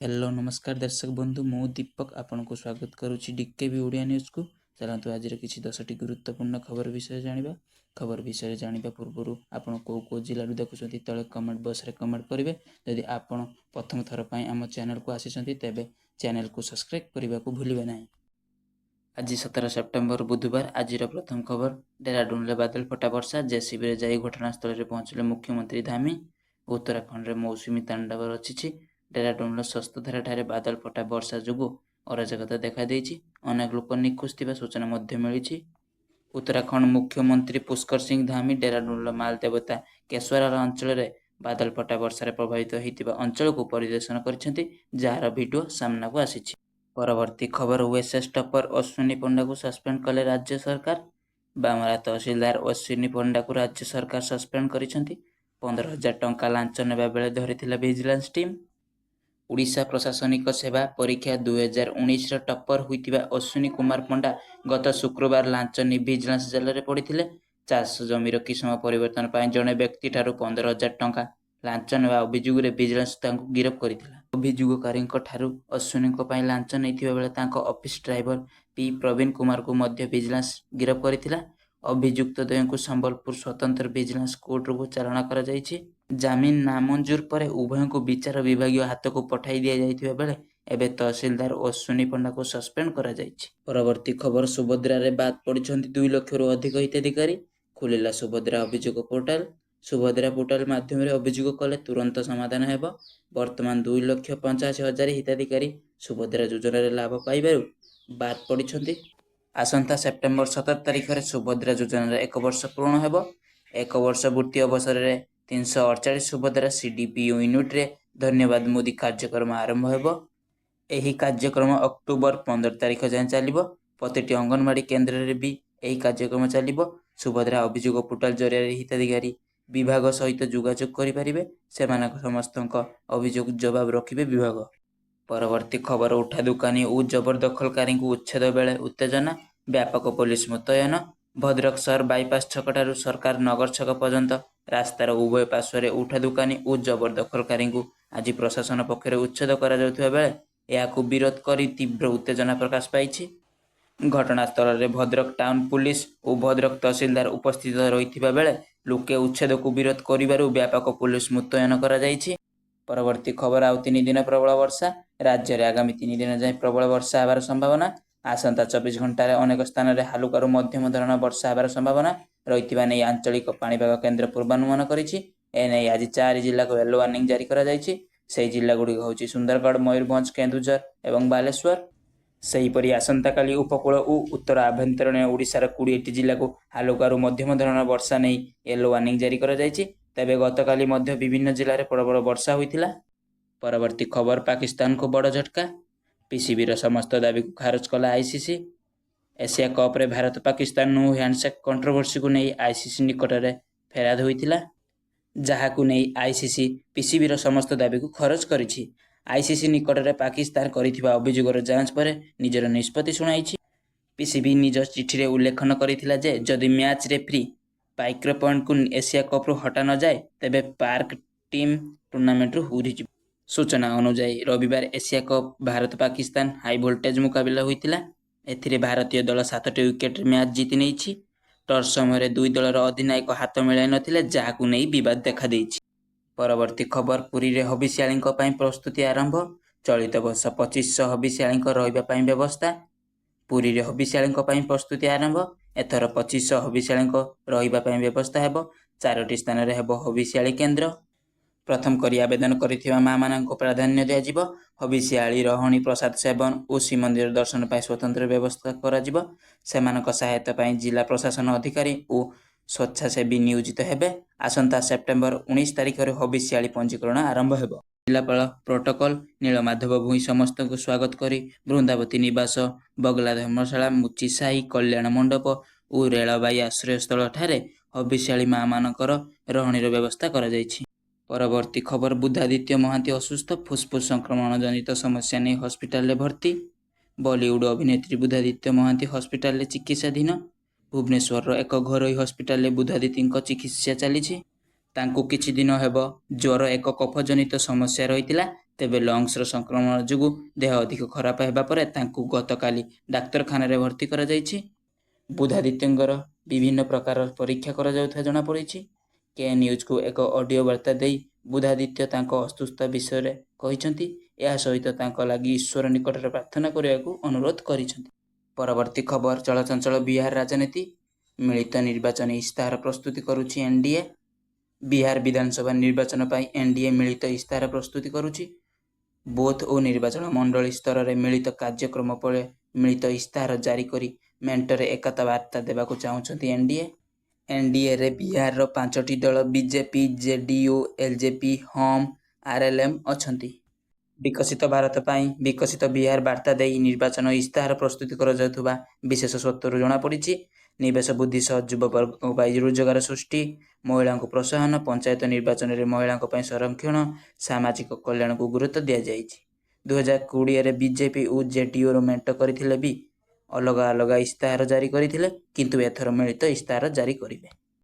Hello नमस्कार दर्शक बंधु मु दीपक आपन को स्वागत करुच्ची डीकेबी ओडिया न्यूज को। चलतु आज किसी 10टी गुरुत्वपूर्ण खबर विषय जानिबा। खबर विषय जानिबा पूर्व आपन को जिल्ला देखुं तले कमेंट बॉक्स रे कमेंट करेंगे। जदि आपन प्रथम थर पर आम चैनल को आसी तेबे चैनल को सब्सक्राइब करने को भूलिए ना। आज 17 सेप्टेम्बर बुधवार आज प्रथम खबर। डेराडून में बादल फटा वर्षा जेसीबी जा घटनास्थल में पहुंचले मुख्यमंत्री धामी। उत्तराखंड में मौसुमी तांडव रचिछि। डेराडून शस्तधारा ठारे बादल फटा वर्षा जोगु अराजकता देखा देछि। अनेक लोक निखोज थिबा सूचना मध्य मिलिछि। उत्तराखंड मुख्यमंत्री पुष्कर सिंह धामी डेराडून मालदेवता केशवाराल अंचल में बादल फटा वर्षा प्रभावित होता अंचल को परिदर्शन कर जार भिडियो सामना को आसी। परवर्ती खबर ओएसएस टॉपर अश्विनी पंडा को सस्पेंड कले राज्य सरकार। बामरा तहसीलदार अश्विनी पंडा को राज्य सरकार सस्पेंड कर 15,000 टंका लांच नेबा बेले धरिथिला विजिलेंस टीम। ओडिशा प्रशासनिक सेवा परीक्षा 2019 टॉपर होइतिबा अश्विनी कुमार पंडा गत शुक्रवार लांच नि विजिलेंस जेल में पड़ते। चाष जमीर किस्म परिवर्तन पर जड़े व्यक्ति ठारू 15,000 टंका लांच नेबा अभियोग विजिलेंस गिरफ करथिला। अभियोगकारी अश्विनी लांच नहीं बेले office driver P Praveen Kumar को मध्य विजिलेंस गिरफ करथिला। अभियुक्त द्वय को संबलपुर स्वतंत्र विजिलेंस कोर्ट को चालाण कर जमीन नामंजूर पर उभय को विचार विभाग हाथ को पठाई दि जाइथिबा बेले एबे तहसीलदार अश्विनी पंडा को सस्पेंड करा जाइछि। परवर्ती खबर सुभद्रा रे बाद पड़िछन्ति 2 लाख रु अधिक हिताधिकारी। खुलिला सुभद्रा अभियोग पोर्टाल। सुभद्रा पोर्टाल माध्यम अभियोग कले तुरंत समाधान हेब। वर्तमान 2,85,000 हिताधिकारी सुभद्रा योजना लाभ पाइबारु बाद पड़िछन्ति। आसंता सेप्टेम्बर 17 तारिख में सुभद्रा योजना 1 वर्ष पूर्ण हेब। 1 वर्ष पूर्ति अवसर में 348 सुभद्रा सीडीपीयू यूनिट रे धन्यवाद मोदी कार्यक्रम आरंभ हेब। एही कार्यक्रम अक्टोबर 15 तारिख जाए चलिबो। प्रतिटी अंगनवाड़ी केन्द्र रे भी एही कार्यक्रम चलिबो। सुभद्रा अभियोग पोर्टाल जरिया हिताधिकारी विभाग सहित जोगाजोग करि परिबे। सेमानक समस्तक अभियोग जवाब रखिबे विभाग। परवर्ती खबर उठा दुकानी और जबरदखलकारी को उच्छेद बेले उत्तेजना। व्यापक पुलिस मुतयन। भद्रक शहर बाईपास छकठारू सरकार नगर छक पर्यंत रास्तार उभय पार्श्वर उठा दुकानी और जबरदखलकारी को आज प्रशासन पक्षर उच्छेद करा बेले यह विरोध कर तीव्र उत्तेजना प्रकाश पाई। घटनास्थल में भद्रक टाउन पुलिस और भद्रक तहसीलदार उपस्थित रही बेले लोके उच्छेद को विरोध कर व्यापक पुलिस मुतयन करा जाइछि। परवर्ती खबर आउ 3 दिन प्रबल वर्षा। राज्य में आगामी 3 दिन जाए प्रबल वर्षा हबार संभावना। आसंता 24 घंटार अनेक स्थान में हालुकारु मध्यम धरण वर्षा हबार संभावना रही नहीं आंचलिक पाणीपाग केन्द्र पूर्वानुमान करिछि। एने आज 4 जिला को येलो वार्निंग जारी करा जाइछि। से जिला गुड़िक होछि सुंदरगढ़, मयूरभंज, केन्दुझर एवं बालेश्वर। सेहीपरि आसंता काली उपकूल और उत्तर आभ्यंतरीण ओडिशार 20टी जिला को हालुकारु मध्यम धरण वर्षा नहीं येलो वार्निंग जारी करा जाइछि। तेबे गतकाली मध्य विभिन्न जिले में प्रबल वर्षा होइतिला। परवर्ती खबर पाकिस्तान को बड़ झटका। पीसीबी समस्त दाबी को खारज कला आईसीसी। एशिया कप रे Bharat Pakistan no handshake controversy को नहीं आईसीसी निकट में फेराद होइतिला। जहाकु नहीं आईसीसी पीसीबी समस्त दाबी को खारज करिछि। आईसीसी निकट में पाकिस्तान करिथिबा अभियोगर जांच पर निजर निष्पत्ति सुनाइछि। पीसीबी निज चिठी रे उल्लेखन करिथिला जे जदि मैच रेफ्री पाइक्र पॉइंट को एशिया कप रु हटा न जाए तेबे पार्क टीम टूर्नामेंट रु हुरी। सूचना अनुसार रविवार Asia cup Bharat Pakistan high voltage मुकाबला होइतिला। एथिरे भारतीय दल 7टी विकेट मैच जीति नेछि। टॉस समय 2 दलर अधिनायक हाथ मिलाई नथिले जहाकु नै विवाद देखा देछि। परवर्ती खबर पुरी रे हबिष्याळींक पई प्रस्तुति आरंभ। चलित वर्ष 2500 हबिष्याळींक रहिबा पई व्यवस्था। पुरी रे हबिष्याळींक पई प्रस्तुति आरंभ। एथर 2500 हबिष्याळींक रहिबा पई व्यवस्था हेबो। 4टी स्थान रे हेबो हबिष्याळी केन्द्र। प्रथम करी आवेदन करिथिबा मां मानक प्राधान्य दिया जिवो। हबिष्याळी रहणी प्रसाद सेवन और श्रीमंदिर दर्शन पई स्वतंत्र व्यवस्था करा जिवो। सेमानक सहायता पई जिला प्रशासन अधिकारी और स्वेच्छासेवी नियोजित हेबे। आसंता सेप्टेम्बर 19 तारिख रे हबिष्याळी पंजीकरण आरंभ हेबो। जिलापाल प्रोटोकॉल नीलमाधव भूई समस्त को स्वागत करी बृंदावती निवास, बगला धर्मशाला, मुचिसाही, कल्याण मंडप और रेलबाई आश्रयस्थल ठारे हबिष्याळी मां मानकर रहणीर व्यवस्था करा जाइछि। परवर्ती खबर बुद्धादित्य महांती असुस्थ। फुसफुस संक्रमण जनित समस्या नहीं हस्पिटाल में भर्ती। बॉलीवुड अभिनेत्री बुद्धादित्य महांती हस्पिटाल में चिकित्साधीन। भुवनेश्वर एक घरोई हस्पिटाल में बुद्धादित्य चिकित्सा चली। तांकु किछि दिन हेब ज्वर एक कफजनित समस्या रही ତେବେ ଲଙ୍ଗସର ସଂକ୍ରମଣ ଯୋଗୁଁ ଦେହ ଅଧିକ ଖରାପ ହେବା ପରେ ତାଙ୍କୁ ଗତକାଲି ଡାକ୍ତରଖାନାରେ ଭର୍ତ୍ତି କରାଯାଇଛି। ବୁଧାଦିତ୍ୟଙ୍କର ବିଭିନ୍ନ ପ୍ରକାର ପରୀକ୍ଷା କରାଯାଉଥିବା ଜଣାପଡ଼ିଛି। କେ ନ୍ୟୁଜ୍କୁ ଏକ ଅଡିଓ ବାର୍ତ୍ତା ଦେଇ ବୁଧାଦିତ୍ୟ ତାଙ୍କ ଅସୁସ୍ଥ ବିଷୟରେ କହିଛନ୍ତି। ଏହା ସହିତ ତାଙ୍କ ଲାଗି ଈଶ୍ୱର ନିକଟରେ ପ୍ରାର୍ଥନା କରିବାକୁ ଅନୁରୋଧ କରିଛନ୍ତି। ପରବର୍ତ୍ତୀ ଖବର ଚଳଚଞ୍ଚଳ ବିହାର ରାଜନୀତି। ମିଳିତ ନିର୍ବାଚନୀ ଇସ୍ତାହାର ପ୍ରସ୍ତୁତି କରୁଛି ଏନ୍ଡିଏ। ବିହାର ବିଧାନସଭା ନିର୍ବାଚନ ପାଇଁ ଏନ୍ଡିଏ ମିଳିତ ଇସ୍ତାହାର ପ୍ରସ୍ତୁତି କରୁଛି। ବୁଥ୍ ଓ ନିର୍ବାଚନ ମଣ୍ଡଳୀ ସ୍ତରରେ ମିଳିତ କାର୍ଯ୍ୟକ୍ରମ ପରେ ମିଳିତ ଇସ୍ତାହାର ଜାରି କରି ମେଣ୍ଟରେ ଏକତା ବାର୍ତ୍ତା ଦେବାକୁ ଚାହୁଁଛନ୍ତି ଏନ୍ଡିଏ। ଏନ୍ଡିଏରେ ବିହାରର 5ଟି ଦଳ ବିଜେପି, ଜେଡିୟୁ, ଏଲ୍ଜେପି, ହମ୍, ଆର୍ଏଲ୍ଏମ୍ ଅଛନ୍ତି। ବିକଶିତ ଭାରତ ପାଇଁ ବିକଶିତ ବିହାର ବାର୍ତ୍ତା ଦେଇ ନିର୍ବାଚନ ଇସ୍ତାହାର ପ୍ରସ୍ତୁତି କରାଯାଉଥିବା ବିଶେଷ ସୂତ୍ରରୁ ଜଣାପଡ଼ିଛି। ନିବେଶ ବୃଦ୍ଧି ସହ ଯୁବବର୍ଗଙ୍କ ପାଇଁ ରୋଜଗାର ସୃଷ୍ଟି, ମହିଳାଙ୍କୁ ପ୍ରୋତ୍ସାହନ, ପଞ୍ଚାୟତ ନିର୍ବାଚନରେ ମହିଳାଙ୍କ ପାଇଁ ସଂରକ୍ଷଣ, ସାମାଜିକ କଲ୍ୟାଣକୁ ଗୁରୁତ୍ୱ ଦିଆଯାଇଛି। 2020ରେ ବିଜେପି ଓ ଜେଡିୟୁର ମେଣ୍ଟ କରିଥିଲେ ବି ଅଲଗା ଅଲଗା ଇସ୍ତାହାର ଜାରି କରିଥିଲେ, କିନ୍ତୁ ଏଥର ମିଳିତ ଇସ୍ତାହାର ଜାରି କରିବେ।